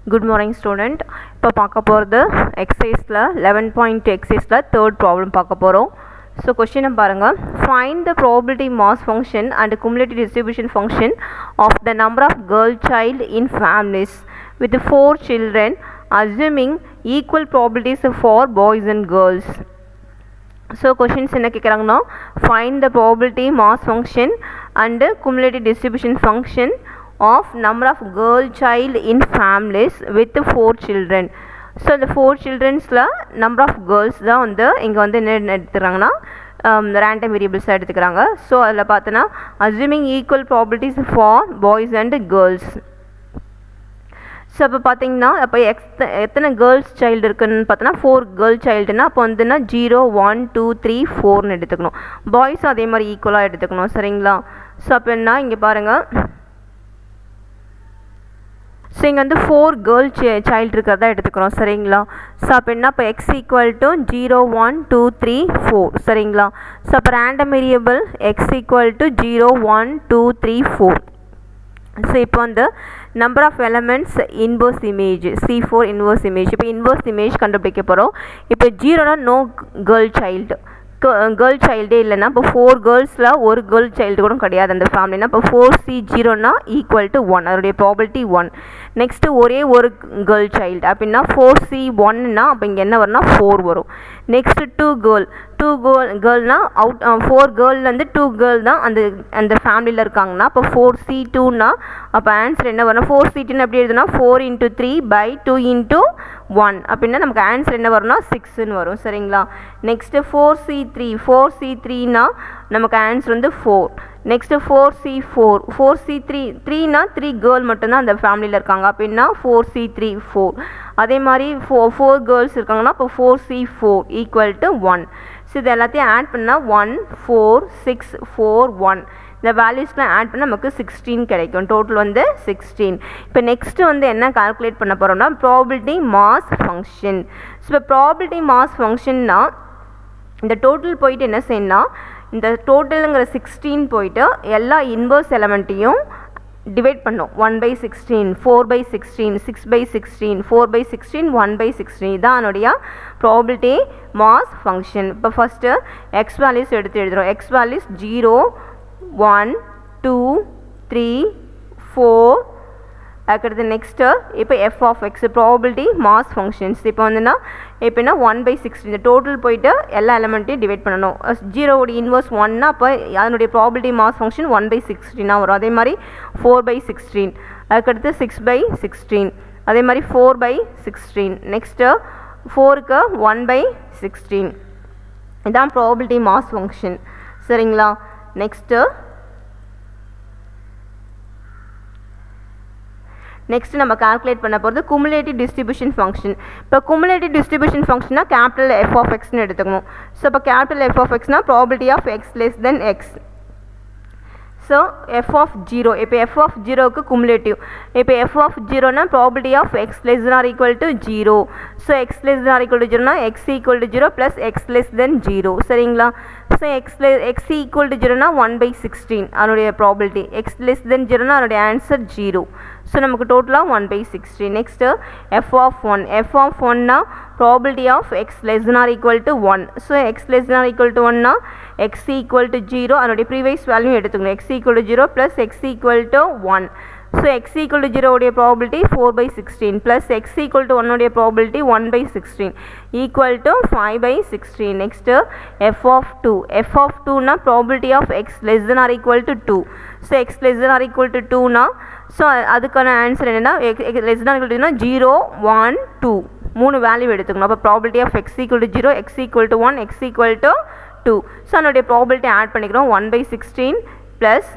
Good morning student. இப்போ பார்க்க போகிறது எக்ஸசைஸில் 11.2 எக்ஸசைஸில் தேர்ட் ப்ராப்ளம் பார்க்க போகிறோம். ஸோ கொஸ்டினை பாருங்கள். Find the probability mass function and cumulative distribution function of the number of girl child in families with 4 children assuming equal probabilities for boys and girls. So questions என்ன கேட்குறாங்கன்னா, find the probability mass function and cumulative distribution function of number of girl child in families with 4 children. So இந்த 4 childrensல number of girls தான் வந்து இங்கே வந்து என்ன எடுத்துக்கிறாங்கன்னா random வேரியபிள்ஸாக எடுத்துக்கிறாங்க. So அதில் பார்த்தோன்னா assuming equal probabilities for boys and girls. So அப்போ பார்த்தீங்கன்னா அப்போ எத்தனை கேர்ள்ஸ் சைல்டு இருக்குன்னு பார்த்தோன்னா 4 கேர்ள் சைல்டுனா அப்போ வந்துன்னா 0 1 2 3 4ன்னு எடுத்துக்கணும். பாய்ஸும் அதே மாதிரி ஈக்குவலாக எடுத்துக்கணும். சரிங்களா? ஸோ அப்போ என்ன இங்கே பாருங்கள். ஸோ இங்கே வந்து 4 கேர்ள் சைல்டு இருக்கிறதா எடுத்துக்கிறோம். சரிங்களா? ஸோ அப்போ என்ன இப்போ எக்ஸ் ஈக்குவல் டு 0 1 2 3 4. சரிங்களா? ஸோ அப்போ random variable x equal to 0 1 2 3 4. So இப்போ வந்து number of elements inverse image C4 inverse image. இப்போ இன்வர்ஸ் இமேஜ் கண்டுபிடிக்க போகிறோம். இப்போ 0னா நோ கேர்ள் சைல்டு, கேர்ள் சைல்டே இல்லைன்னா இப்போ 4 கேர்ள்ஸில் ஒரு கேர்ள் சைல்டு கூட கிடையாது அந்த ஃபேமிலினா இப்போ 4C0னா ஈக்குவல் டு 1, அதோடைய ப்ராபபிலிட்டி 1. நெக்ஸ்ட்டு ஒரே ஒரு கேர்ள் சைல்டு அப்படின்னா 4C1னா அப்போ இங்கே என்ன வரும்னா 4 வரும். நெக்ஸ்ட்டு 2 கேர்ள்னா அவுட் 4 கேர்ள்லேருந்து 2 கேர்ள் தான் அந்த ஃபேமிலியில் இருக்காங்கன்னா அப்போ 4C2னா அப்போ ஆன்சர் என்ன வரும்? 4C2ன்னு எப்படி எழுதுனா 4 × 3 / 2 × 1 அப்படின்னா நமக்கு ஆன்சர் என்ன வரும்னா 6ன்னு வரும். சரிங்களா? நெக்ஸ்ட்டு 4C3னா நமக்கு ஆன்சர் வந்து 4. நெக்ஸ்ட்டு 4C3னா 3 கேர்ள் மட்டும்தான் அந்த ஃபேமிலியில் இருக்காங்க அப்படின்னா 4C3 4. அதே மாதிரி 4 கேர்ள்ஸ் இருக்காங்கன்னா அப்போ 4C4 ஈக்குவல் டு 1. ஸோ இது எல்லாத்தையும் ஆட் பண்ணால் 1 4 6 4 1 இந்த வேல்யூஸ்லாம் ஆட் பண்ணால் நமக்கு 16 கிடைக்கும். டோட்டல் வந்து 16. இப்போ நெக்ஸ்ட்டு வந்து என்ன கால்குலேட் பண்ண போகிறோம்னா ப்ராபபிலிட்டி மாஸ் ஃபங்க்ஷன். ஸோ இப்போ ப்ராபபிலிட்டி மாஸ் ஃபங்க்ஷன்னா இந்த டோட்டல் போயிட்டு என்ன செய்யணும்னா இந்த டோட்டலுங்கிற 16 போயிட்டு எல்லா இன்வர்ஸ் எலமெண்ட்டையும் டிவைட் பண்ணோம். 1/16 4/16 6/16 4/16 1/16 இதான் என்னுடைய ப்ராபபிலிட்டி மாஸ் ஃபங்க்ஷன். இப்போ ஃபஸ்ட்டு எக்ஸ் வேல்யூஸ் எடுத்து எழுதுகிறோம். X values 0 1 2 3 4. அதுக்கடுத்து நெக்ஸ்ட்டு இப்போ F of x probability mass functions. இப்போ வந்துன்னா எப்படின்னா 1/16 இந்த டோட்டல் போயிட்டு எல்லா எலமெண்ட்டையும் டிவைட் பண்ணணும். 0வோட இன்வர்ஸ் 1னா அப்போ அதனுடைய ப்ராபபிலிட்டி மாஸ் ஃபங்க்ஷன் 1/16 வரும். அதே மாதிரி 4/16, அதுக்கடுத்து 6/16, அதே மாதிரி 4/16. நெக்ஸ்ட்டு 4க்கு 1/16 இதான் ப்ராபபிலிட்டி மாஸ் ஃபங்க்ஷன். சரிங்களா? நெக்ஸ்ட் நம்ம கால்குலேட் பண்ண போகிறது cumulative distribution function. இப்போ cumulative distribution functionனா கேபிட்டல் எஃப் ஆஃப் எக்ஸ்னு எடுத்துக்கணும். ஸோ இப்போ கேபிட்டல் எஃப் ஆஃப் எக்ஸ்னா probability of x less than x. So F of 0 இப்போ எஃப் ஆஃப் 0க்கு குமுலேட்டிவ். இப்போ எஃப் ஆஃப் 0னா probability of x less than or equal to 0. So x less than or equal to 0னா x equal to 0 plus x less than 0. சரிங்களா? So x equal to 0னா 1/16 அதனுடைய probability. X less than 0னா அதனுடைய answer 0. So நமக்கு டோட்டலாக 1/16. Next F of 1னா probability of x less than or equal to 1. So x less than or equal to 1னா x equal to 0 அதனுடைய previous value எடுத்துக்கணும். X equal to 0 plus x equal to 1. So x equal to 0 probability 4/16 plus x equal to 1 probability 1/16 equal to 5/16. Next F of 2னா probability of x less than or equal to 2. So x less than or equal to 2னா so அதுக்கான answer என்னென்னா less than equal டுனா 0 1 2 3 value எடுத்துக்கணும். அப்போ probability of x equal to 0 x equal to 1 x equal to 2. So அதனுடைய probability add பண்ணிக்கிறோம். 1/16 plus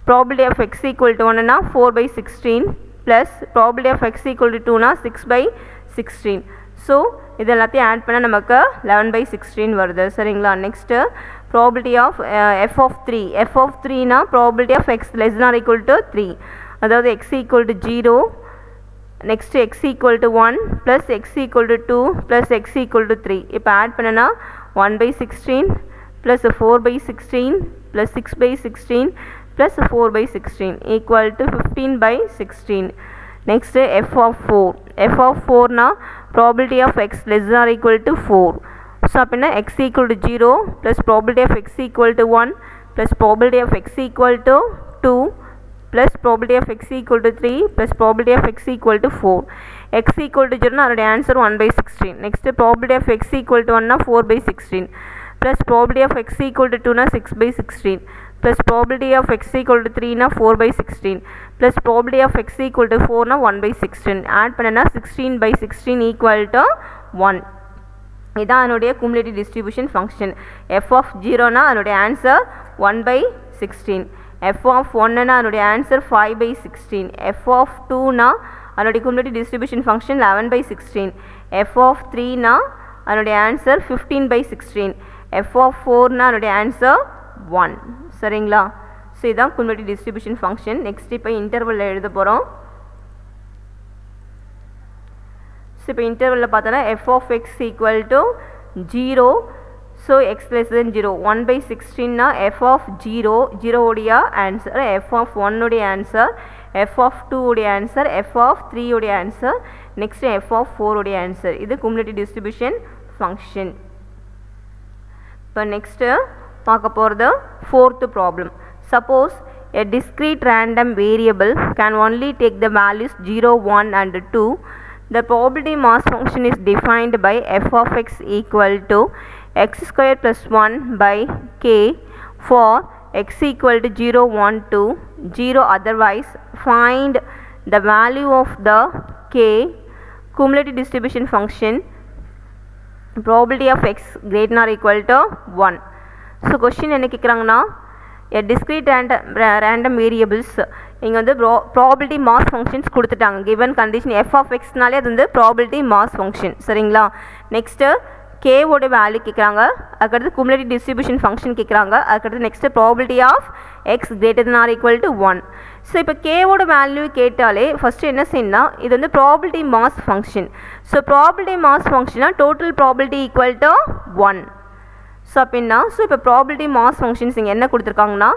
probability of x equal to 1னா 4/16 plus probability of x equal to 2னா 6/16. So இது எல்லாத்தையும் add பண்ணால் நமக்கு 11/16 வருது. சரிங்களா? Next probability of F of 3னா probability of x less than or equal to 3. அதாவது x equal to 0 next x equal to 1 plus x equal to 2 plus x equal to 3. இப்போ ஆட் பண்ணனா 1/16 plus 4/16 plus 6/16 plus 4/16 equal to 15/16. next f of 4 na probability of x less than or equal to 4 so apna x equal to 0 plus probability of x equal to 1 plus probability of x equal to 2 plus probability of x equal to 3 plus probability of x equal to 4 x equal to 0 na adoda answer 1 by 16 next probability of x equal to 1 na 4 by 16 plus probability of x equal to 2 na 6 by 16 plus probability of x equal to 3 na 4 by 16 plus probability of x equal to 4 na 1 by 16 add பண்ணனா 16 by 16 equal to 1 இதான் அதனுடைய cumulative distribution function f of 0 na அதனுடைய answer 1 by 16 f of 1 na அதனுடைய answer 5 by 16 f of 2 na அதனுடைய cumulative distribution function 11 by 16 f of 3 na அதனுடைய answer 15 by 16 f of 4 na அதனுடைய answer 1 சரிங்களா so இதான் cumulative distribution function next இப்போ இன்டர்வலில் எழுத போகிறோம் ஸோ இப்போ இன்டர்வலில் பார்த்தோன்னா f of x equal to 0 so x less than 0 1 by 16 na f of 0 உடைய ஆன்சர் f of 1 உடைய ஆன்சர் f of 2 உடைய ஆன்சர் f of 3 உடைய ஆன்சர் நெக்ஸ்ட் f of 4 உடைய ஆன்சர் இது cumulative distribution function இப்போ next பார்க்க போகிறது fourth problem suppose a discrete random variable can only take the values 0 1 and 2 the probability mass function is defined by f of x equal to x square plus 1 by k for x equal to 0 1 2 0 otherwise find the value of the k cumulative distribution function probability of x greater than or equal to 1 so question என்ன கேட்குறாங்கன்னா discrete random variables இங்கே வந்து probability mass functions கொடுத்துட்டாங்க given condition f of xனாலே அது வந்து probability mass function சரிங்களா next k ஓட value கேட்குறாங்க அதுக்கடுத்து cumulative distribution function கேட்குறாங்க அதுக்கடுத்து next probability of x greater than or equal to 1 so இப்போ k ஓட வேல்யூ கேட்டாலே ஃபஸ்ட்டு என்ன செய்யணும்னா இது வந்து probability mass function so probability mass functionனா total probability equal to 1 so அப்படின்னா இப்போ ப்ராபிலிட்டி மாஸ் ஃபங்க்ஷன்ஸ் இங்கே என்ன கொடுத்துருக்காங்கன்னா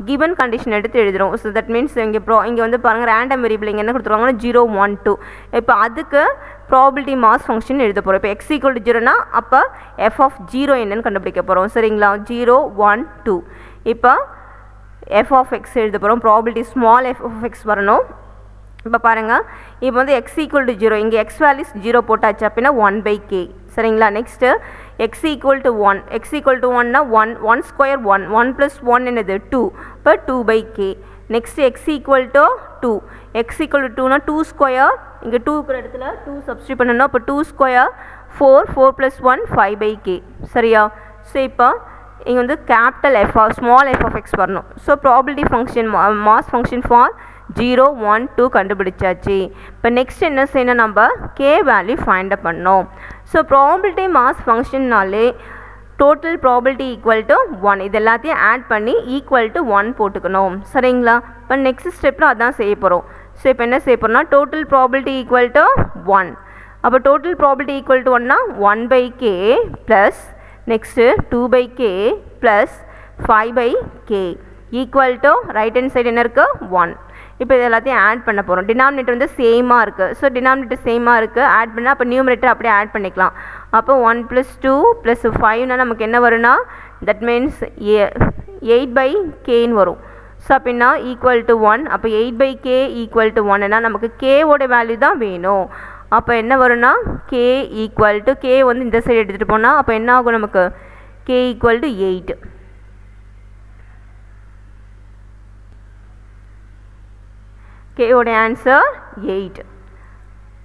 கிவன் கண்டிஷன் எடுத்து எழுதுகிறோம் ஸோ தட் மீன்ஸ் இங்கே வந்து பாருங்கள் ரேண்டம் வேரியபிள் இங்கே என்ன கொடுத்துருக்காங்கன்னா 0 1 2 இப்போ அதுக்கு ப்ராபிலிட்டி மாஸ் ஃபங்க்ஷன் எழுத போகிறோம் இப்போ எக்ஸ் ஈக்குவல் டு 0னா அப்போ எஃப் ஆஃப் 0 என்னன்னு கண்டுபிடிக்க போகிறோம் சரிங்களா 0 1 2 இப்போ எஃப் ஆஃப் எக்ஸ் எழுத போகிறோம் probability small f of x வரணும் இப்போ பாருங்கள் இப்போ வந்து எக்ஸ் ஈக்குவல் டு 0 இங்கே எக்ஸ் வேல்யூஸ் 0 போட்டாச்சு அப்படின்னா 1 by k சரிங்களா next x equal to 1 x equal to 1 na 1 square 1 plus 1 என்னது 2 இப்போ 2 by k next x equal to 2 x equal to 2 na 2 square இங்கே 2 இருக்கிற இடத்துல 2 substitute பண்ணணும் அப்போ 2 square 4 plus 1 5 by k சரியா ஸோ இப்போ இங்கே வந்து capital f small f of x வரணும் so probability function mass function for 0 1 2 கண்டுபிடிச்சாச்சு இப்போ நெக்ஸ்ட் என்ன செய்யணும் நம்ம k வேல்யூ ஃபைண்ட் அப் பண்ணோம் ஸோ ப்ராபிலிட்டி மாஸ் ஃபங்க்ஷன்னாலே டோட்டல் ப்ராபிலிட்டி ஈக்குவல் டு 1 இது எல்லாத்தையும் ஆட் பண்ணி ஈக்குவல் டு 1 போட்டுக்கணும் சரிங்களா இப்போ நெக்ஸ்ட் ஸ்டெப்பில் அதான் செய்ய போகிறோம் ஸோ இப்போ என்ன செய்ய போகிறோம்னா டோட்டல் ப்ராபிலிட்டி ஈக்குவல் டு 1 அப்போ டோட்டல் ப்ராபிலிட்டி ஈக்குவல் டு 1னா 1 by k plus next 2 by k plus 5 by k equal to right hand side என்ன இருக்குது 1 இப்போ இது எல்லாத்தையும் ஆட் பண்ண போகிறோம் டினாமினேட்டர் வந்து சேமாக இருக்குது ஸோ டினாமினேட்டர் சேமாக இருக்குது ஆட் பண்ணால் அப்போ நியூமரேட்டர் அப்படியே ஆட் பண்ணிக்கலாம் அப்போ 1 + 2 + 5னா நமக்கு என்ன வரும்னா தட் மீன்ஸ் 8 by kன்னு வரும் ஸோ அப்படின்னா ஈக்குவல் டு 1 அப்போ 8 by k ஈக்குவல் டு 1னா நமக்கு k-ஓட வேல்யூ தான் வேணும் அப்போ என்ன வரும்னா k ஈக்குவல் டு k வந்து இந்த சைடு எடுத்துகிட்டு போனால் அப்போ என்ன ஆகும் நமக்கு k ஈக்குவல் டு 8 k ஓட ஆன்சர் 8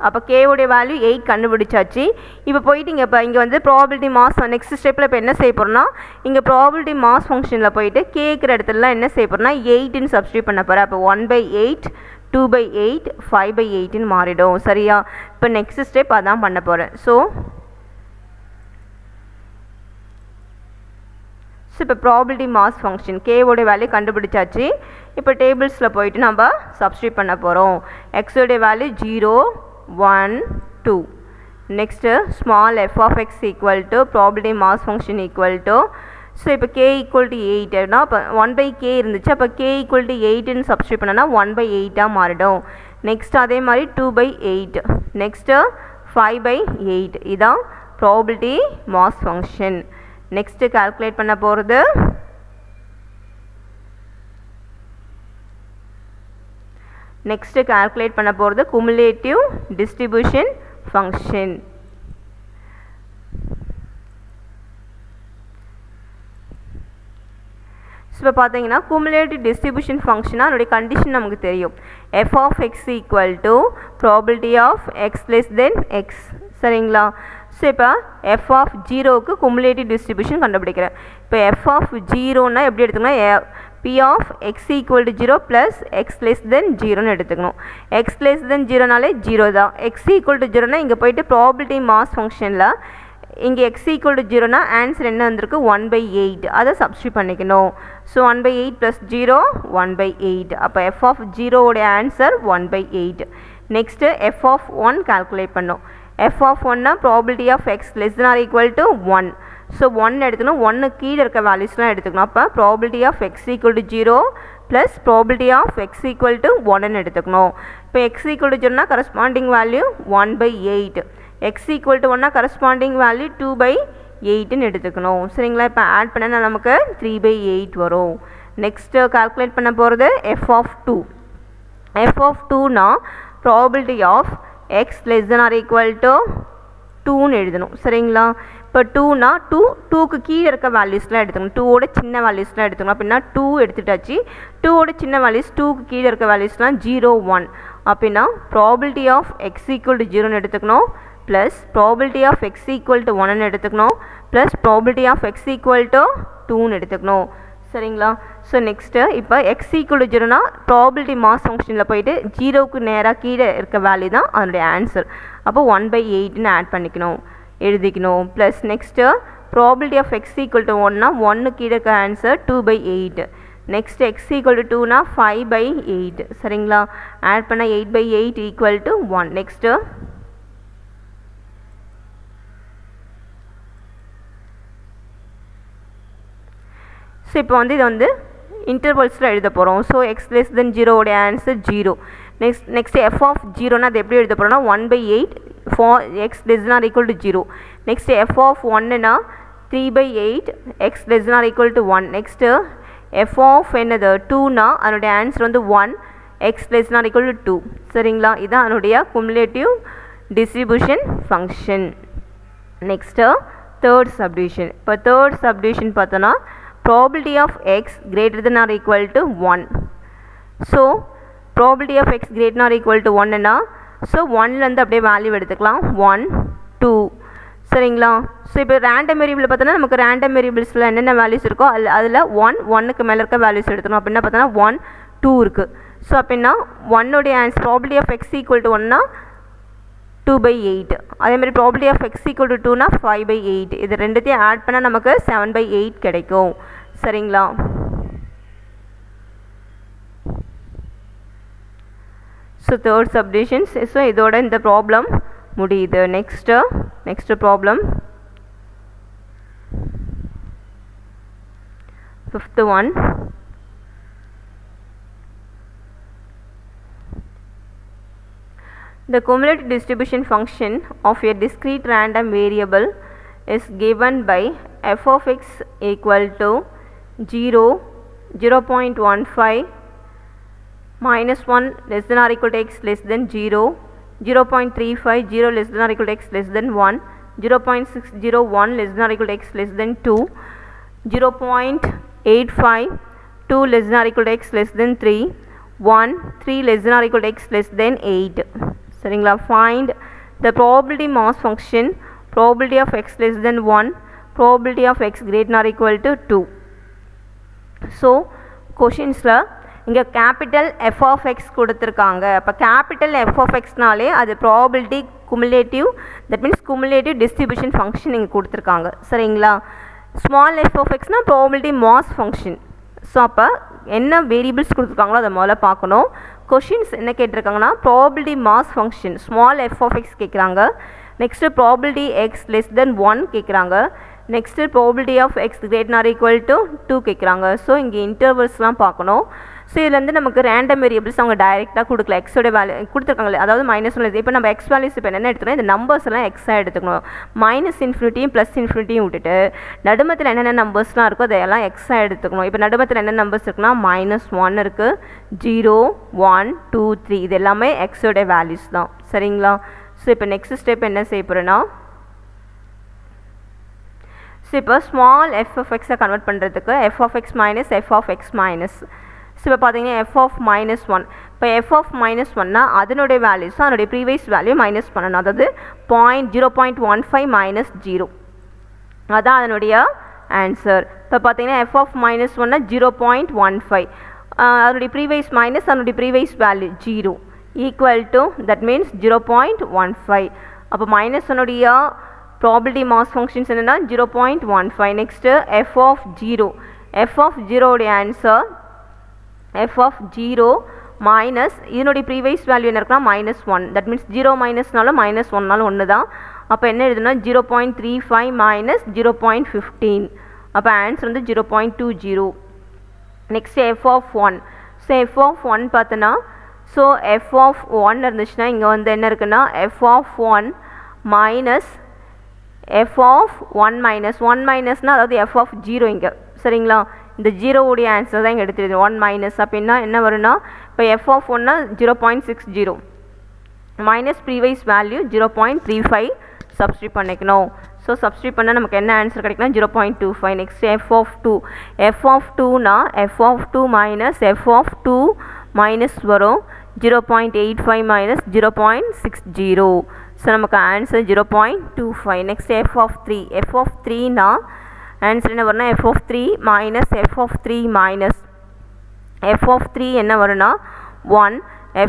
அப்போ k ஓட வேல்யூ 8 கண்டுபிடிச்சாச்சு இப்போ போயிட்டு இங்கே வந்து ப்ராபிலிட்டி மாஸ் நெக்ஸ்ட் ஸ்டெப்பில் இப்போ என்ன செய்ய போகிறோம்னா இங்கே ப்ராபிலிட்டி மாஸ் ஃபங்க்ஷனில் போயிட்டு கேட்குற இடத்துலலாம் என்ன செய்ய போகிறோம்னா 8ன்னு சப்ஸ்டியூட் பண்ண போகிறேன் அப்போ 1 by 8 2 by 8 5 by 8ன்னு மாறிடும் சரியா இப்போ நெக்ஸ்ட் ஸ்டெப் அதான் பண்ண போகிறேன் ஸோ இப்போ ப்ராபிலிட்டி மாஸ் ஃபங்க்ஷன் கேவோட வேல்யூ கண்டுபிடிச்சாச்சு இப்போ டேபிள்ஸில் போயிட்டு நம்ம சப்ஸ்டியூட் பண்ண போகிறோம் எக்ஸோடைய value 0 1 2 next small f of x equal to probability mass function equal to so இப்போ k ஈக்குவல் டு 8னா இப்போ 1 by k இருந்துச்சு அப்போ k ஈக்குவல் டு 8ன்னு சப்ஸ்டியூட் பண்ணனா 1 by 8ஆக மாறிடும் நெக்ஸ்ட் அதே மாதிரி 2/8 நெக்ஸ்ட்டு 5/8 இதான் probability mass function. Next calculate பண்ண போகிறது குமுலேட்டிவ் டிஸ்ட்ரிபியூஷன் ஃபங்க்ஷன். இப்போ பார்த்தீங்கன்னா குமுலேட்டிவ் டிஸ்ட்ரிபியூஷன் ஃபங்க்ஷனாக அதனுடைய கண்டிஷன் நமக்கு தெரியும். f of x equal to probability of x less than x. சரிங்களா? ஸோ இப்போ f of 0க்கு குமுலேட்டிவ் டிஸ்ட்ரிபியூஷன் கண்டுபிடிக்கிறேன். இப்போ f of 0னா எப்படி எடுத்துக்கணும்? p of x equal to 0 plus x less than 0ன்னு எடுத்துக்கணும். x less than 0நாலே 0 தான். x equal to 0னா இங்கே போயிட்டு ப்ராபபிலிட்டி மாஸ் ஃபங்க்ஷனில் இங்கே x equal to 0னா ஆன்சர் என்ன வந்திருக்கு? 1/8. அதை சப்ஸ்டியூட் பண்ணிக்கணும். ஸோ 1/8 + 0 1/8. அப்போ f of 0உடைய answer 1/8. Next f of 1 calculate பண்ணோம். f of 1னா probability of x less than or equal to 1. So 1 எடுத்துக்கணும். 1 கீழே இருக்க வேல்யூஸ்லாம் எடுத்துக்கணும். அப்போ probability of x equal to 0 plus probability of x equal to 1ன்னு எடுத்துக்கணும். இப்போ x equal to 0னா corresponding value 1/8. x equal to 1னா கரஸ்பாண்டிங் வேல்யூ 2/8ன்னு எடுத்துக்கணும். சரிங்களா? இப்போ ஆட் பண்ணால் நமக்கு 3/8 வரும். நெக்ஸ்ட்டு கால்குலேட் பண்ண போகிறது f of 2. f of 2னா probability of x less than or equal to 2ன்னு எழுதணும். சரிங்களா? இப்போ 2னா 2க்கு கீழே இருக்க வேல்யூஸ்லாம் எடுத்துக்கணும். 2ஓட சின்ன வேல்யூஸ்லாம் எடுத்துக்கணும். அப்படின்னா 2 எடுத்துட்டாச்சு. 2ஓட சின்ன வேல்யூஸ் 2க்கு கீழே இருக்க வேல்யூஸ்லாம் 0 1. அப்படின்னா probability of x equal to 0ன்னு எடுத்துக்கணும். Plus probability of x equal to 1ன்னு எடுத்துக்கணும். Plus probability of x equal to 2ன்னு எடுத்துக்கணும். சரிங்களா? ஸோ நெக்ஸ்ட்டு இப்போ x equal to 0னா ப்ராபபிலிட்டி மாஸ் ஃபங்க்ஷனில் போயிட்டு 0க்கு நேராக கீழே இருக்க வேல்யூ தான் அதனுடைய ஆன்சர். அப்போ 1/8ன்னு ஆட் பண்ணிக்கணும், எழுதிக்கணும். Plus next probability of x equal to 1னா 1 கீழே இருக்க answer 2/8. Next x equal to 2னா 5/8. சரிங்களா? ஆட் பண்ண 8/8 equal to 1. நெக்ஸ்ட்டு ஸோ இப்போ வந்து இதை வந்து இன்டர்வல்ஸில் எழுத போகிறோம். ஸோ x less than 0உடைய ஆன்சர் 0. நெக்ஸ்ட் f of 0னா அது எப்படி எழுத போகிறோம்னா 1/8 for x less than or equal to 0. Next f of 1னா 3/8 x less than or equal to 1. Next f of என்னது 2னா அதனுடைய ஆன்சர் வந்து 1 x less than or equal to 2. சரிங்களா? இதுதான் அதனுடைய cumulative distribution function. Next third subdivision. இப்போ third subdivision பார்த்தோன்னா probability of x greater than or equal to 1. So probability of x greater than or equal to 1 னா so 1லேருந்து அப்படியே value எடுத்துக்கலாம். 1 2. சரிங்களா? So இப்போ ரேண்டம் வேரியபிள் பார்த்தோன்னா நமக்கு ரேண்டம் வேரியபிள்ஸில் என்னென்ன வேல்யூஸ் இருக்கோ அதில் 1க்கு மேலே இருக்க வேல்யூஸ் எடுத்துக்கணும். அப்படின்னா பார்த்தோன்னா 1 2 இருக்குது. ஸோ அப்படின்னா 1உடைய answer probability of x equal to 1னா 2/8. அதேமாதிரி probability of x equal to 2னா 5/8. இது ரெண்டுத்தையும் ஆட் பண்ணால் நமக்கு 7/8 கிடைக்கும். சரிங்களா? So third subdivisions. ஸோ இதோட இந்த ப்ராப்ளம் முடியுது. Next problem 5th one. The cumulative distribution function of a discrete random variable is given by f of x equal to 0, 0.15, minus 1 less than or equal to x less than 0, 0.35, 0 less than or equal to x less than 1, 0.601 less than or equal to x less than 2, 0.85, 2 less than or equal to x less than 3, 1, 3 less than or equal to x less than 8. சரிங்களா? find the probability mass function, probability of x less than 1, probability of x greater than or equal to 2. So கொஷின்ஸில் இங்கே capital F of X கொடுத்துருக்காங்க. அப்போ capital F of எக்ஸ்னாலே அது probability cumulative, that means cumulative distribution function இங்கே கொடுத்துருக்காங்க. சரிங்களா? Small f of எக்ஸ்னால் probability mass function. So அப்போ என்ன வேரியபிள்ஸ் கொடுத்துருக்காங்களோ அதை முதல்ல பார்க்கணும். கொஷின்ஸ் என்ன கேட்டிருக்காங்கன்னா probability mass function small f of x கேட்குறாங்க. Next probability x less than 1 கேட்குறாங்க. Next probability of x greater or equal to 2 கேட்குறாங்க. ஸோ இங்கே இன்டர்வல்ஸ்லாம் பார்க்கணும். ஸோ இதுலேருந்து நமக்கு ரேண்டம் வேரியபிள்ஸ் அவங்க டைரெக்டாக கொடுக்கல, எக்ஸோட வேல்யூ கொடுத்துருக்காங்களே, அதாவது -1. இப்போ நம்ம எக்ஸ் வேல்யூஸ் இப்போ என்ன எடுத்துக்கணும், இந்த நம்பர்ஸ் எல்லாம் எக்ஸாக எடுத்துக்கணும். -∞ +∞ விட்டுட்டு நடுமத்தில் என்னென்ன நம்பர்ஸ்லாம் இருக்கோ அதையெல்லாம் எக்ஸாக எடுத்துக்கணும். இப்போ நடுமத்தில் என்ன நம்பர்ஸ் இருக்குன்னா -1 இருக்குது, 0, 1, 2, 3 இது எல்லாமே எக்ஸோட வேல்யூஸ் தான். சரிங்களா? ஸோ இப்போ நெக்ஸ்ட் ஸ்டெப் என்ன செய்ய போகிறேன்னா, ஸோ இப்போ small f of x convert பண்ணுறதுக்கு f of x minus f of x minus. So இப்போ பார்த்தீங்கன்னா f of -1. இப்போ f of -1னா அதனுடைய வேல்யூஸும் அதனுடைய ப்ரீவியஸ் வேல்யூ மைனஸ் பண்ணணும். அதாவது 0.15 - 0 அதான் அதனுடைய ஆன்சர். இப்போ பார்த்தீங்கன்னா f of -1னா 0.15, அதனுடைய ப்ரீவியஸ் மைனஸ் அதனுடைய previous value 0 equal to that means 0.15. அப்போ -1உடைய ப்ராபபிலிட்டி மாஸ் ஃபங்க்ஷன்ஸ் என்னென்னா 0.15. நெக்ஸ்ட்டு f of 0 உடைய ஆன்சர் f of 0 மைனஸ் இதனுடைய ப்ரீவியஸ் வேல்யூ என்ன இருக்குன்னா -1. தட் மீன்ஸ் 0 மைனஸ்னாலும் -1னாலும் ஒன்று தான். அப்போ என்ன எழுதுனா 0.35 - 0.15. அப்போ ஆன்சர் வந்து 0.20. Next f of 1. So f of 1 பார்த்தோன்னா, ஸோ f of 1 இருந்துச்சுன்னா இங்கே வந்து என்ன இருக்குன்னா f of 1 minus f of 1 மைனஸ்னால் அதாவது f of 0 இங்கே. சரிங்களா? இந்த 0 உடைய ஆன்சர் தான் இங்கே எடுத்துருது 1 மைனஸ். அப்படின்னா என்ன வரும்னா இப்போ f of 1னா 0.60 மைனஸ் ப்ரீவியஸ் வேல்யூ 0.35 சப்ஸ்டியூட் பண்ணிக்கணும். ஸோ சப்ஸ்டியூட் பண்ணால் நமக்கு என்ன ஆன்சர் கிடைக்குன்னா 0.25. நெக்ஸ்ட் f of 2னா f of 2 minus f of 2 minus வரும் 0.85 - 0.60. ஸோ நமக்கு ஆன்சர் 0.25. நெக்ஸ்ட் f of 3னா ஆன்சர் என்ன வரும்னா f of 3 minus f of 3 minus f of 3 என்ன வரும்னா 1,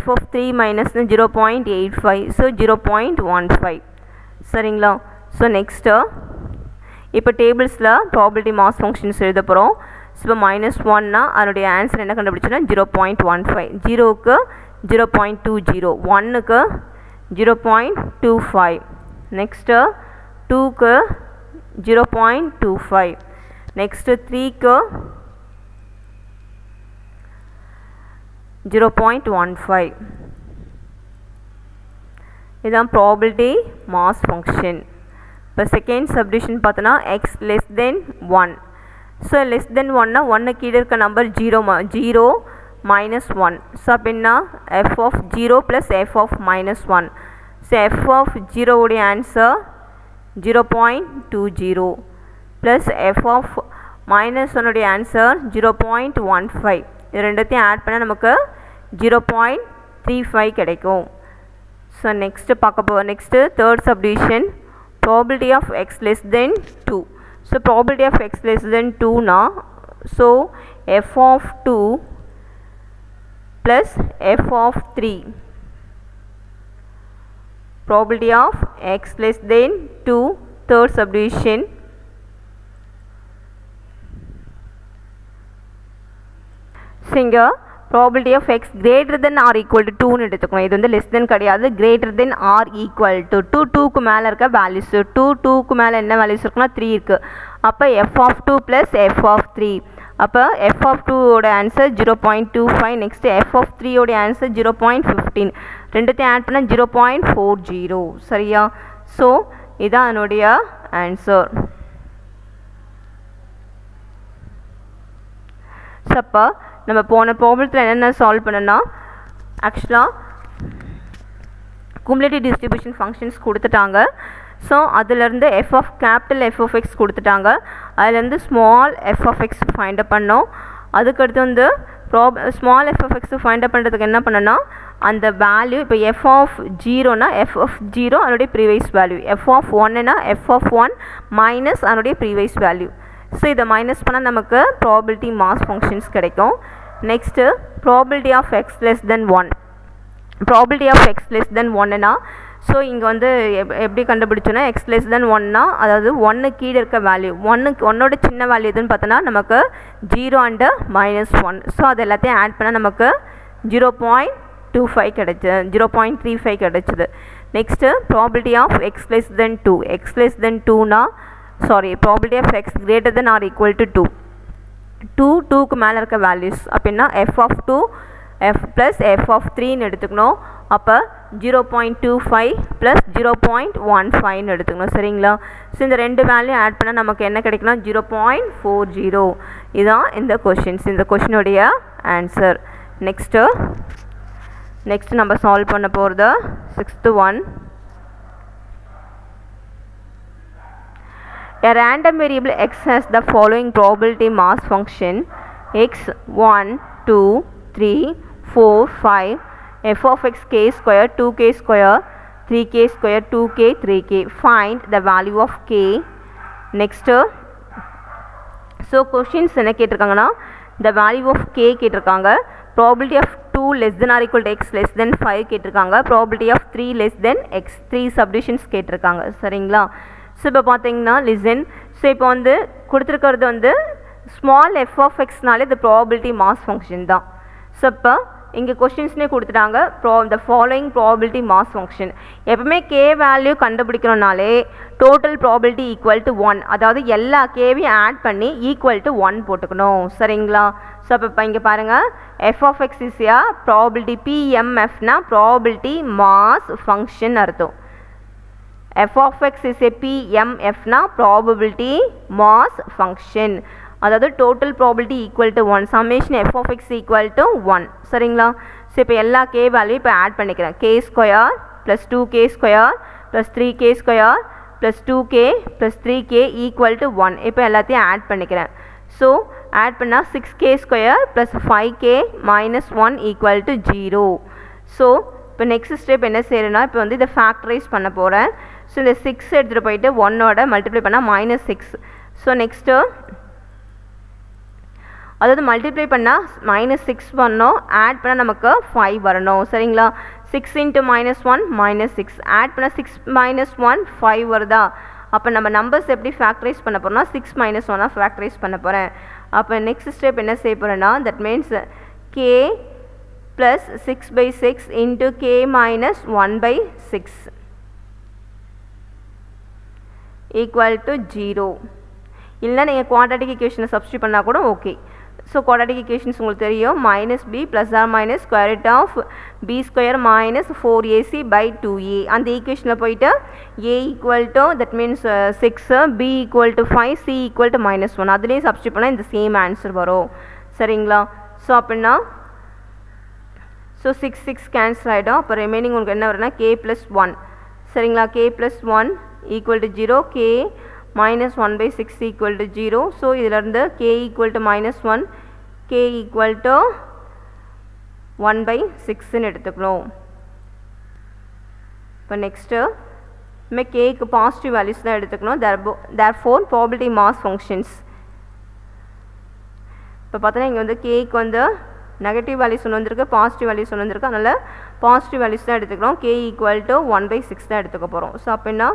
f of 3 மைனஸ் 0.85, ஸோ 0.15. சரிங்களா? ஸோ நெக்ஸ்ட்டு இப்போ டேபிள்ஸில் ப்ராபபிலிட்டி மாஸ் ஃபங்க்ஷன்ஸ் எழுத போகிறோம். ஸோ இப்போ -1னா அதனுடைய ஆன்சர் என்ன கண்டுபிடிச்சோன்னா 0.15, 0க்கு 0.20, 1க்கு 0.25, நெக்ஸ்ட்டு 2க்கு 0.25, நெக்ஸ்ட்டு 3க்கு 0.15. இதுதான் ப்ராபபிலிட்டி மாஸ் ஃபங்க்ஷன். இப்போ செகண்ட் சப்டிவிஷன் பார்த்தோன்னா x less than 1. So less than 1னா 1 கீழே இருக்க நம்பர் 0 -1. ஸோ அப்படின்னா f of 0 plus f of -1. So f of 0 உடைய ஆன்சர் 0.20 plus f of -1 உடைய ஆன்சர் 0.15. இது ரெண்டுத்தையும் ஆட் பண்ணால் நமக்கு 0.35 கிடைக்கும். ஸோ நெக்ஸ்ட்டு பார்க்க போகிறோம். Next third subdivision probability of x less than 2. So probability of x less than 2னா so f of 2 plus f of 3. Probability of x less than 2, third subdivision. So இங்கே probability of x greater than or equal to 2 எடுத்துக்கணும். இது வந்து less than கிடையாது, greater than or equal to 2. 2க்கு மேலே இருக்க values 2க்கு மேலே என்ன values இருக்குன்னா 3 இருக்குது. அப்போ f of 2 plus f of 3. அப்போ f of 2 ஓட ஆன்சர் 0.25. நெக்ஸ்ட் f of 3 ஓட ஆன்சர் 0.15. ரெண்டுத்தையும் ஆட் பண்ணால் 0.40. சரியா? ஸோ இதான் அதனுடைய ஆன்சர். ஸோ அப்போ நம்ம போன ப்ராப்ளத்தில் என்னென்ன சால்வ் பண்ணோன்னா ஆக்சுவலாக குமுலேட்டிவ் டிஸ்ட்ரிபியூஷன் ஃபங்க்ஷன்ஸ் கொடுத்துட்டாங்க. ஸோ அதிலேருந்து கேபிட்டல் f of x கொடுத்துட்டாங்க. அதுலேருந்து small f of x find up பண்ணோம். அதுக்கடுத்து வந்து small f of x find அப் பண்ணுறதுக்கு என்ன பண்ணோன்னா அந்த வேல்யூ இப்போ f of 0னா f of 0 அதனுடைய ப்ரீவியஸ் வேல்யூ, f of 1னா f of 1 மைனஸ் அதனுடைய ப்ரீவியஸ் வேல்யூ. ஸோ இதை மைனஸ் பண்ணால் நமக்கு ப்ராபபிலிட்டி மாஸ் ஃபங்க்ஷன்ஸ் கிடைக்கும். Next probability of x less than 1. Probability of x less than 1னா ஸோ இங்கே வந்து எப்படி கண்டுபிடிச்சோன்னா x less than 1னா அதாவது 1 கீழே இருக்க வேல்யூ, 1ஓட சின்ன வேல்யூ எதுன்னு பார்த்தோன்னா நமக்கு 0 அண்டு -1. ஸோ அது எல்லாத்தையும் ஆட் பண்ணால் நமக்கு 0.25 கிடைச்சது, 0.35 கிடைச்சிது. Next probability of x less than 2. x less than 2னா probability of x greater than or equal to 2 2க்கு மேலே இருக்க வேல்யூஸ் அப்படின்னா f of 2 f plus f of 3ன்னு எடுத்துக்கணும். அப்போ 0.25 ப்ளஸ் 0.15ன்னு எடுத்துக்கணும். சரிங்களா? ஸோ இந்த ரெண்டு வேல்யூ ஆட் பண்ணால் நமக்கு என்ன கிடைக்குன்னா 0.40. இதுதான் இந்த கொஷின்ஸ், இந்த கொஷினுடைய ஆன்சர். நெக்ஸ்ட்டு நம்ம சால்வ் பண்ண போகிறது 6th one. A random variable x has the following probability mass function x 1 2 3 4 5 f of x k square 2k square 3k square 2k 3k. Find the value of k. Next, so questions என்ன கேட்டிருக்காங்கன்னா the value of k கேட்டிருக்காங்க, probability of 2 less than or equal to x less than 5 கேட்டிருக்காங்க, probability of 3 less than x 3 subdivisions கேட்டிருக்காங்க. சரிங்களா? So இப்போ பார்த்தீங்கன்னா listen. So இப்போ வந்து கொடுத்துருக்கிறது வந்து ஸ்மால் எஃப் ஆஃப் எக்ஸ்னாலே இது ப்ராபபிலிட்டி மாஸ் ஃபங்க்ஷன் தான். ஸோ இப்போ இங்கே கொஸ்டின்ஸ்னே கொடுத்துட்டாங்க the following probability mass function. எப்பவுமே கே வேல்யூ கண்டுபிடிக்கிறோம்னாலே டோட்டல் ப்ராபபிலிட்டி ஈக்குவல் டு 1, அதாவது எல்லா கேவையும் ஆட் பண்ணி ஈக்குவல் டு 1 போட்டுக்கணும். சரிங்களா? ஸோ இப்போ இங்கே பாருங்கள், f of x is a probability, பிஎம்எஃப்னா ப்ராபபிலிட்டி மாஸ் ஃபங்க்ஷன் அர்த்தம். f of x is a PMF na probability mass function, அதாவது total probability equal to 1, summation f of x equal to 1. சரிங்களா? So இப்போ எல்லா k value இப்போ add பண்ணிக்கிறேன். k square plus 2k square plus 3k square plus 2k plus 3k equal to 1. இப்போ எல்லாத்தையும் add பண்ணிக்கிறேன். So add பண்ணால் 6k square plus 5k minus 1 equal to 0. So இப்போ நெக்ஸ்ட் ஸ்டெப் என்ன செய்யறேன்னா, இப்போ வந்து இதை ஃபேக்டரைஸ் பண்ண போகிறேன். ஸோ இந்த 6 எடுத்துகிட்டு போயிட்டு 1ஓட மல்டிப்ளை பண்ணால் -6. ஸோ நெக்ஸ்ட்டு அதாவது மல்டிப்ளை பண்ணால் -6 பண்ணோம், ஆட் பண்ணால் நமக்கு 5 வரணும். சரிங்களா? 6 × -1 -6, ஆட் பண்ணால் 6 - 1 5 வருதா? அப்போ நம்ம நம்பர்ஸ் எப்படி ஃபேக்டரைஸ் பண்ண போகிறோம்னா 6 - 1 ஃபேக்டரைஸ் பண்ண போகிறேன். அப்போ நெக்ஸ்ட் ஸ்டெப் என்ன செய்ய போகிறேன்னா, that means k plus 6/6 into k minus 1/6 equal to 0. இல்லைனா நீங்கள் குவாட்ராட்டிக் ஈக்குவேஷனை சப்ஸ்டியூட் பண்ணால் கூட ஓகே. ஸோ குவாட்ராட்டிக் ஈக்குவேஷன்ஸ் உங்களுக்கு தெரியும், -b + or - square root of b square minus 4ac/2a. அந்த ஈக்குவேஷனில் போயிட்டு a equal to that means 6, b equal to 5, c equal to -1 அதுலேயும் சப்ஸ்டியூட் பண்ணால் இந்த சேம் ஆன்சர் வரும். சரிங்களா? ஸோ அப்படின்னா ஸோ 6 கேன்சல் ஆகிடும். அப்போ ரிமைனிங் உங்களுக்கு என்ன வரும்னா k + 1. சரிங்களா? k + 1 equal to 0, k minus 1/6 equal to 0. So இதிலிருந்து k equal to -1, k equal to 1/6ன்னு எடுத்துக்கணும். இப்போ நெக்ஸ்ட்டு நம்ம கேக்கு பாசிட்டிவ் வேல்யூஸ் தான் எடுத்துக்கணும். therefore probability mass functions. இப்போ பார்த்தோன்னா இங்கே வந்து கேக்கு வந்து நெகட்டிவ் வேல்யூஸ் ஒன்று வந்திருக்கு, பாசிட்டிவ் வேல்யூஸ் ஒன்று வந்திருக்கு. அதனால் பாசிட்டிவ் வேல்யூஸ் தான் எடுத்துக்கிறோம். k equal to 1/6 தான் எடுத்துக்க போகிறோம். ஸோ அப்படின்னா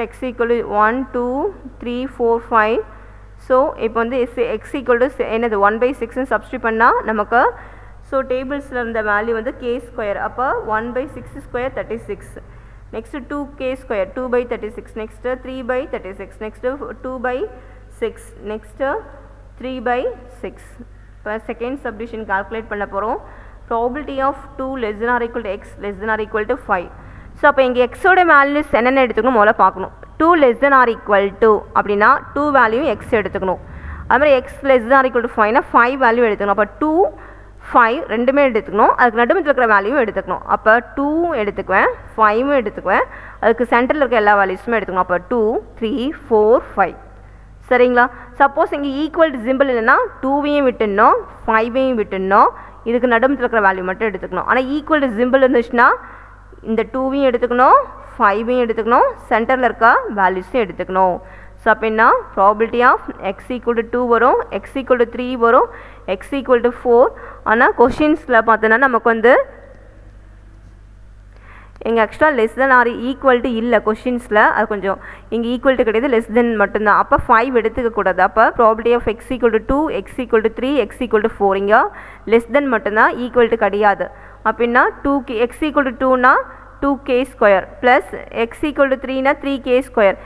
x equal to 1 2 3 4 5. ஸோ இப்போ வந்து x equal to என்னது 1/6ன்னு சப்ஸ்டியூட் பண்ணால் நமக்கு ஸோ டேபிள்ஸில் இருந்த வேல்யூ வந்து k ஸ்கொயர். அப்போ 1/6 square 36. Next 2k square 2/36. Next 3/36. Next 2/6. Next 3/6. இப்போ செகண்ட் சப்டிவிஷன் கால்குலேட் பண்ண போகிறோம். Probability of 2 less than or equal to x less than or equal to 5. So அப்போ இங்கே எக்ஸோட வேல்யூஸ் என்னென்ன எடுத்துக்கணும் முதல்ல பார்க்கணும். 2 less than or equal to அப்படின்னா 2 வேல்யூ எக்ஸ் எடுத்துக்கணும். அதுமாதிரி X less than or equal to 5னா 5 value எடுத்துக்கணும். அப்போ 2 5 ரெண்டுமே எடுத்துக்கணும். அதுக்கு நடுவில் இருக்கிற வேல்யூவும் எடுத்துக்கணும். அப்போ 2 எடுத்துக்குவேன், 5 எடுத்துக்குவேன், அதுக்கு சென்டரில் இருக்க எல்லா வேல்யூஸுமே எடுத்துக்கணும். அப்போ 2 3 4 5. சரிங்களா? சப்போஸ் இங்கே ஈக்குவல் டு சிம்பிள் இல்லைன்னா 2வையும் விட்டுடணும், 5வையும் விட்டுடணும், இதுக்கு நடுவில் இருக்கிற வேல்யூ மட்டும் எடுத்துக்கணும். ஆனால் ஈக்குவல் டு சிம்பிள் இருந்துச்சுன்னா இந்த 2வையும் எடுத்துக்கணும், 5வையும் எடுத்துக்கணும், சென்டரில் இருக்க வேல்யூஸையும் எடுத்துக்கணும். ஸோ அப்படின்னா probability of x equal to 2 வரும், எக்ஸ் ஈக்குவல் டு 3 வரும், எக்ஸ் ஈக்குவல் டு 4. ஆனால் கொஷின்ஸில் பார்த்தோன்னா நமக்கு வந்து இங்கே ஆக்சுவலாக less than or equal to இல்லை கொஷின்ஸில், அது கொஞ்சம் இங்கே ஈக்குவல் டு கிடையாது, லெஸ் தென் மட்டும்தான். அப்போ 5 எடுத்துக்கக்கூடாது. அப்போ probability of x equal to 2, x equal to 3, x equal to 4 இங்கே லெஸ் தென் மட்டும்தான், ஈக்குவல் டு கிடையாது. அப்படின்னா 2k x equal to 2னா 2k square plus x equal to 3னா 3k square.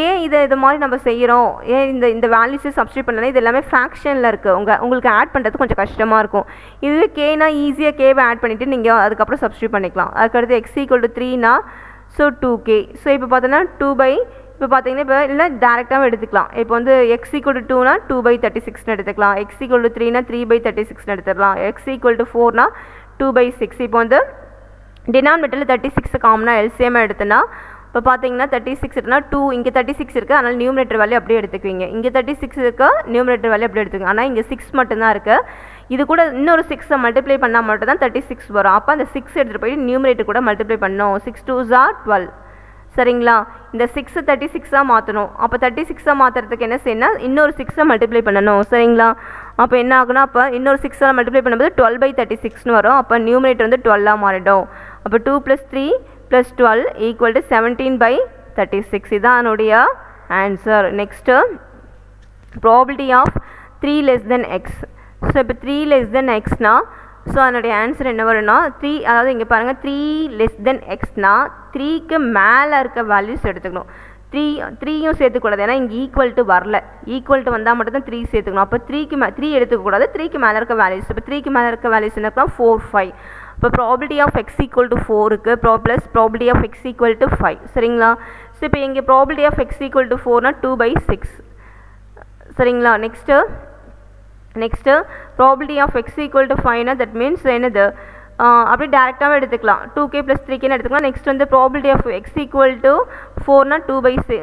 ஏன் இது மாதிரி நம்ம செய்கிறோம், ஏன் இந்த வேல்யூஸை சப்ஸ்டியூட் பண்ணலாம், இது எல்லாமே ஃப்ராக்ஷனில் இருக்குது. உங்களுக்கு ஆட் பண்ணுறது கொஞ்சம் கஷ்டமாக இருக்கும். இதுவே கேனா ஈஸியாக கேவை ஆட் பண்ணிவிட்டு நீங்கள் அதுக்கப்புறம் சப்ஸ்டியூட் பண்ணிக்கலாம். அதுக்கடுத்து x equal to 3னா ஸோ 2k. ஸோ இப்போ பார்த்தோன்னா இப்போ பார்த்தீங்கன்னா இப்போ இல்லை டேரெக்டாகவும் எடுத்துக்கலாம். இப்போ வந்து x equal to 2னா 2/36 எடுத்துக்கலாம், x equal to 3னா 3/36 எடுத்துக்கலாம், x equal to 4னா 2/6. இப்போ வந்து டினாமினேட்டரில் 36 காமனாக எல்சிஎம் எடுத்தோன்னா இப்போ பார்த்தீங்கன்னா 36 இருக்குன்னா 2 இங்கே 36 இருக்குது, அதனால் நியூமரேட்டர் வேல்யூ அப்படியே எடுத்துக்குவீங்க. இங்கே 36 இருக்குது, நியூமரேட்டர் வேல்யூ அப்படியே எடுத்துக்கோங்க. ஆனால் இங்கே 6 மட்டும்தான் இருக்குது. இது கூட இன்னொரு 6 மல்டிப்ளை பண்ணால் மட்டும் தான் 36 வரும். அப்போ அந்த 6 எடுத்துகிட்டு போயிட்டு நியூமரேட்டர் கூட மல்டிப்ளை பண்ணணும். 6 2s are 12. சரிங்களா? இந்த 6 36 மாற்றணும். அப்போ 36 மாற்றுறதுக்கு என்ன செய்யணும், இன்னொரு 6 மல்டிப்ளை பண்ணணும். சரிங்களா? அப்போ என்ன ஆகுனா, அப்போ இன்னொரு 6 மல்டிப்ளை பண்ணும்போது 12/36 வரும். அப்போ நியூமரேட்டர் வந்து 12 மாறிடும். அப்போ 2 + 3 + 12 = 17/36. இதான் என்னுடைய answer. Next probability of 3 less than x. So இப்போ 3 less than xனா ஸோ அதனுடைய ஆன்சர் என்ன வரும்னா 3, அதாவது இங்கே பாருங்கள் 3 less than xனா 3க்கு மேலே இருக்க வேல்யூஸ் எடுத்துக்கணும். 3யும் சேர்த்துக்கூடாது, ஏன்னா இங்கே ஈக்குவல் டு வரல. ஈக்குவல் டு வந்தால் மட்டும் தான் 3 சேர்த்துக்கணும். அப்போ 3 எடுத்துக்கக்கூடாது, 3க்கு மேலே இருக்க வேல்யூஸ். இப்போ 3க்கு மேலே இருக்க வேல்யூஸ் என்ன இருக்கலாம், 4 5. இப்போ probability of x equal to 4க்கு plus probability of x equal to 5. சரிங்களா? ஸோ இப்போ இங்கே probability of x equal to 4னா 2/6. சரிங்களா? Next probability of x equal to 5னா தட் மீன்ஸ் என்னது, அப்படியே டேரெக்டாகவே எடுத்துக்கலாம். 2k + 3kன்னு எடுத்துக்கலாம். நெக்ஸ்ட் வந்து probability of x equal to 4னா 2/6.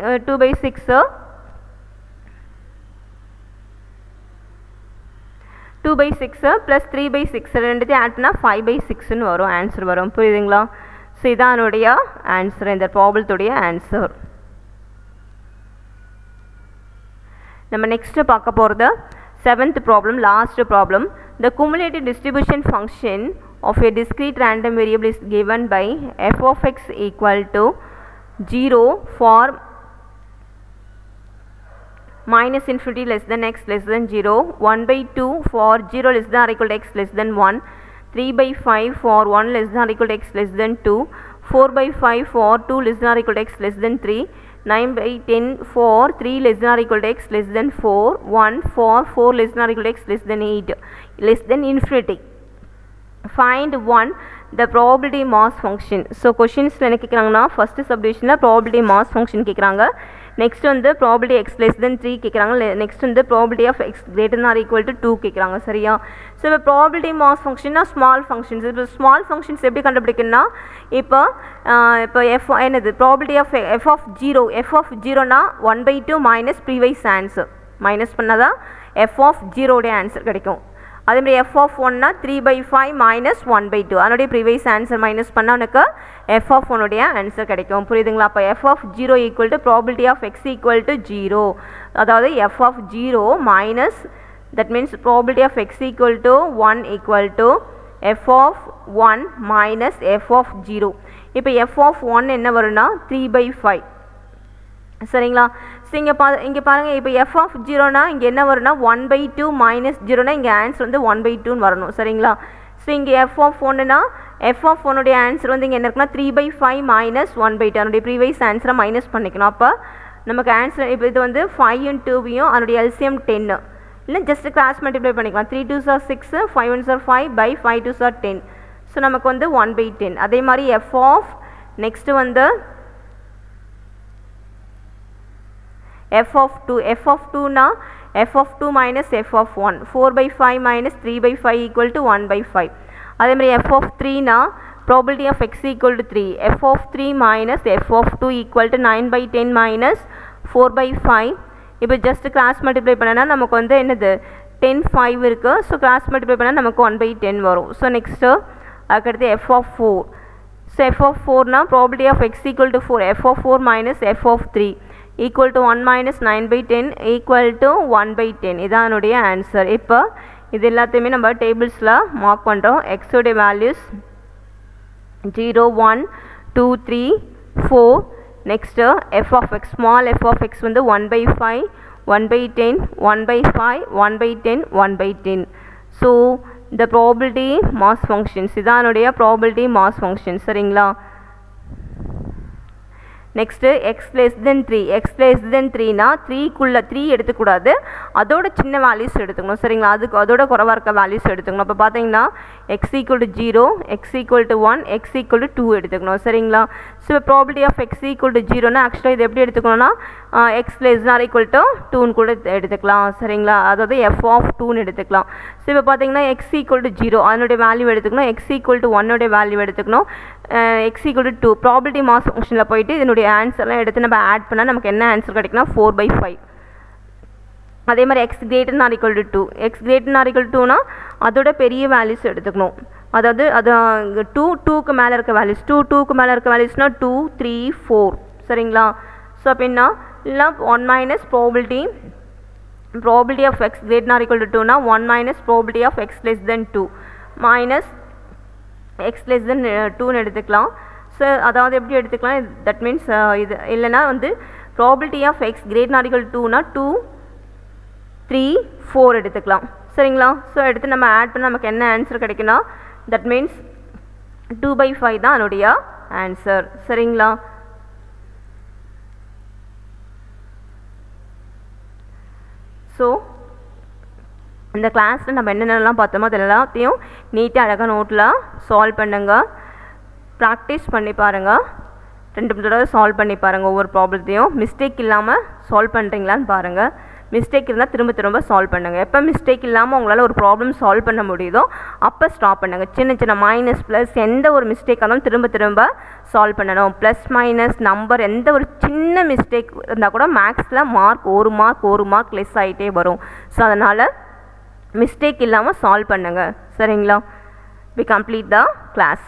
2/6 + 3/6 ரெண்டுத்தையும் ஆட் பண்ணால் 5/6ன்னு வரும், ஆன்சர் வரும். புரியுதுங்களா? ஸோ இதான் என்னுடைய ஆன்சர், இந்த ப்ராப்ளத்துடைய ஆன்சர். நம்ம நெக்ஸ்ட்டு பார்க்க போகிறது 7th problem, last problem. The cumulative distribution function of a discrete random variable is given by f of x equal to 0 for -∞ less than x less than 0, 1/2 for 0 less than or equal to x less than 1, 3/5 for 1 less than or equal to x less than 2, 4/5 for 2 less than or equal to x less than 3, 9/10 for 3 less than or equal to x less than 4, 1 for 4 less than or equal to x less than 8 less than infinity. Find 1 the probability mass function. So questions என்ன கேக்குறாங்கன்னா, first subdivision ல probability mass function கேக்குறாங்க. Next வந்து probability x less than 3 கேட்குறாங்க. Next வந்து probability of x greater than or equal to 2 கேட்குறாங்க. சரியா? So இப்போ ப்ராபபிலிட்டி மாஸ் ஃபங்க்ஷன்னா ஸ்மால் ஃபங்க்ஷன்ஸ். இப்போ ஸ்மால் ஃபங்க்ஷன்ஸ் எப்படி கண்டுபிடிக்கணும்னா, இப்போ என்னது ப்ராபபிலிட்டி ஆஃப் f of 0னா 1/2 மைனஸ் ப்ரீவைஸ் ஆன்சர் மைனஸ் பண்ணால் தான் f of 0உடைய ஆன்சர் கிடைக்கும். அதேமாதிரி f of 1னா 3/5 மைனஸ் 1/2 அதனுடைய ப்ரீவைஸ் ஆன்சர் மைனஸ் பண்ணால் உனக்கு f of 1உடைய ஆன்சர் கிடைக்கும். புரியுதுங்களா? அப்போ f of 0 equal to probability of x equal to 0, அதாவது f of 0 minus that means probability of x equal to 1 equal to f of 1 minus f of 0. இப்போ f of 1 என்ன வரும்னா 3/5. சரிங்களா? So இங்கே பாருங்கள், இப்போ f of 0னா இங்கே என்ன வரும்னா 1/2 மைனஸ் 0னா இங்கே ஆன்சர் வந்து 1/2ன்னு வரணும். சரிங்களா? ஸோ இங்கே f of 1னா f of 1உடைய ஆன்சர் வந்து இங்கே என்ன இருக்குன்னா 3/5 மைனஸ் 1/2 அதனுடைய ப்ரீவைஸ் ஆன்சரை மைனஸ் பண்ணிக்கணும். அப்போ நமக்கு ஆன்சர் இப்போ இது வந்து 5 + 2 அதனுடைய எல்சிஎம் 10, இல்லை ஜஸ்ட் கிராஸ் மல்டிப்ளை பண்ணிக்கலாம். 3 2s are 6, 5 1s are 5 by 5 2s are 10. So நமக்கு வந்து 1/10. அதே மாதிரி f of நெக்ஸ்ட்டு வந்து f of 2னா f of 2 minus f of 1, 4/5 minus 3/5 equal to 1/5. அதே மாதிரி f of 3னா probability of x equal to 3, f of 3 minus f of 2 equal to 9/10 minus 4/5. இப்போ just cross multiply பண்ணனா நமக்கு வந்து என்னது 10 5 இருக்குது. ஸோ கிராஸ் மல்டிப்ளை பண்ணால் நமக்கு 1/10 வரும். ஸோ நெக்ஸ்ட்டு அதுக்கடுத்து f of 4. So f of 4னா probability of x equal to 4, f of 4 minus f of 3 equal to 1 minus 9/10 equal to 1/10. இதான் என்னுடைய ஆன்சர். இப்போ இது எல்லாத்தையுமே நம்ம டேபிள்ஸில் மார்க் பண்ணுறோம். எக்ஸோடைய values 0 1 2 3 4. Next f of x, small f of x வந்து 1/5 1/10 1/5 1/10 1/10. So the probability mass functions. இதான் என்னுடைய probability mass functions. சரிங்களா? Next x less than 3. X less than 3னா 3க்குள்ளே 3 எடுத்துக்கூடாது, அதோட சின்ன வேல்யூஸ் எடுத்துக்கணும். சரிங்களா? அதுக்கு அதோட குறைவாக இருக்க வேல்யூஸ் எடுத்துக்கணும். அப்போ பார்த்தீங்கன்னா x equal to 0, x equal to 1, x equal to 2 எடுத்துக்கணும். சரிங்களா? So probability of x equal to 0னா ஆக்சுவலாக இது எப்படி எடுத்துக்கணும்னா x less or equal to 2ன்னு கூட எடுத்துக்கலாம். சரிங்களா? அதாவது எஃப் ஆஃப் 2ன்னு எடுத்துக்கலாம். ஸோ இப்போ பார்த்தீங்கன்னா எக்ஸ் ஈக்குவல் டு 0 அதனுடைய வேல்யூ எடுத்துக்கணும், எக்ஸ் ஈக்குவல் டு 1 வேல்யூ எடுத்துக்கணும், x equal to 2 probability mass ஃபங்க்ஷனில் போயிட்டு இதனுடைய ஆன்சர்லாம் எடுத்து நம்ம ஆட் பண்ணால் நமக்கு என்ன ஆன்சர் கிடைக்குன்னா 4/5. அதே மாதிரி x greater or equal to 2, x greater or equal டுனா அதோட பெரிய வேல்யூஸ் எடுத்துக்கணும். அதாவது அது 2க்கு மேலே இருக்க வேல்யூஸ், 2க்கு மேலே இருக்க வேல்யூஸ்னால் 2, 3, 4. சரிங்களா? ஸோ அப்படின்னா இல்லை 1 minus probability of x greater than or equal to 2 1 minus probability of x less than 2 minus x less than 2ன்னு எடுத்துக்கலாம். ஸோ அதாவது எப்படி எடுத்துக்கலாம், தட் மீன்ஸ் இது இல்லைனா வந்து probability of x greater than or equal to 2னா 2, 3, 4 எடுத்துக்கலாம். சரிங்களா? ஸோ எடுத்து நம்ம ஆட் பண்ண நமக்கு என்ன ஆன்சர் கிடைக்குன்னா தட் மீன்ஸ் 2/5 தான் அதனுடைய ஆன்சர். சரிங்களா? ஸோ இந்த கிளாஸில் நம்ம என்னென்னலாம் பார்த்தோமோ அது எல்லாத்தையும் நீட்டாக அழகாக நோட்டில் சால்வ் பண்ணுங்கள், ப்ராக்டிஸ் பண்ணி பாருங்கள், 2 தடவை சால்வ் பண்ணி பாருங்கள். ஒவ்வொரு ப்ராப்ளத்தையும் மிஸ்டேக் இல்லாமல் சால்வ் பண்ணுறீங்களான்னு பாருங்கள். மிஸ்டேக் இருந்தால் திரும்ப சால்வ் பண்ணுங்கள். எப்போ மிஸ்டேக் இல்லாமல் உங்களால் ஒரு ப்ராப்ளம் சால்வ் பண்ண முடியுதோ அப்போ ஸ்டாப் பண்ணுங்கள். சின்ன மைனஸ் ப்ளஸ் எந்த ஒரு மிஸ்டேக்காக இருந்தாலும் திரும்ப சால்வ் பண்ணணும். ப்ளஸ் மைனஸ் நம்பர் எந்த ஒரு சின்ன மிஸ்டேக் இருந்தால் கூட மேக்ஸில் ஒரு மார்க் லெஸ் ஆகிட்டே வரும். ஸோ அதனால் மிஸ்டேக் இல்லாமல் சால்வ் பண்ணுங்கள். சரிங்களா? we complete the class.